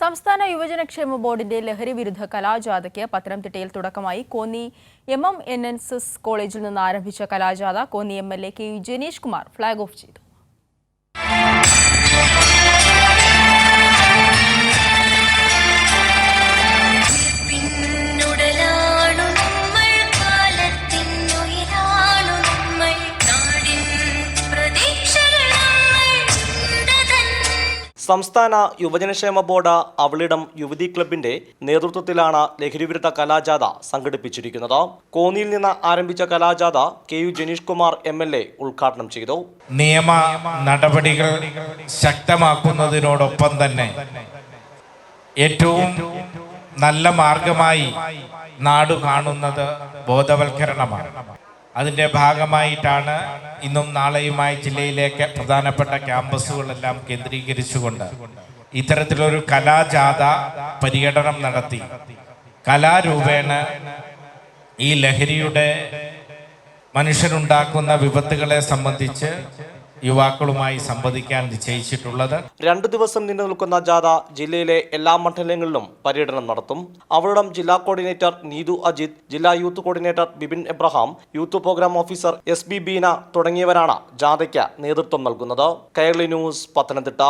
സംസ്ഥാന യുവജനക്ഷേമ ബോർഡിന്റെ ലഹരി വിരുദ്ധ കലാജാഥയ്ക്ക് പത്തനംതിട്ടയിൽ തുടക്കമായി. കോന്നി MMNSS കോളേജിൽ നിന്ന് ആരംഭിച്ച കലാജാഥ Konni MLA KU Janeesh Kumar flag off ചെയ്തു. സംസ്ഥാന യുവജനക്ഷേമ ബോർഡ് അവളിടം യുവതി ക്ലബിന്റെ നേതൃത്വത്തിലാണ് ലഹരിവിരുദ്ധ കലാജാഥ സംഘടിപ്പിച്ചിരിക്കുന്നത്. കോന്നിയിൽ നിന്ന് ആരംഭിച്ച കലാജാഥ KU ജനീഷ് കുമാർ MLA ഉദ്ഘാടനം ചെയ്തു. നിയമ നടപടികൾ ശക്തമാക്കുന്നതിനോടൊപ്പം തന്നെ ഏറ്റവും നല്ല മാർഗമായി നാട് കാണുന്നത് ബോധവൽക്കരണമാണ്. അതിൻ്റെ ഭാഗമായിട്ടാണ് ഇന്നും നാളെയുമായി ജില്ലയിലേക്ക് പ്രധാനപ്പെട്ട ക്യാമ്പസുകളെല്ലാം കേന്ദ്രീകരിച്ചുകൊണ്ട് ഇത്തരത്തിലൊരു കലാജാഥ പര്യടനം നടത്തി കലാരൂപേണ ഈ ലഹരിയുടെ മനുഷ്യരുണ്ടാക്കുന്ന വിപത്തുകളെ സംബന്ധിച്ച് യുവാക്കളുമായി സംവദിക്കാൻ നിശ്ചയിച്ചിട്ടുള്ളത്. 2 ദിവസം നീണ്ടു നിൽക്കുന്ന ജാഥ ജില്ലയിലെ എല്ലാ മണ്ഡലങ്ങളിലും പര്യടനം നടത്തും. അവളിടം ജില്ലാ കോർഡിനേറ്റർ നീതു അജിത്, ജില്ലാ youth coordinator Bibin Abraham, youth programme officer SB Beena തുടങ്ങിയവരാണ് ജാഥയ്ക്ക് നേതൃത്വം നൽകുന്നത്. കൈരളി ന്യൂസ്, പത്തനംതിട്ട.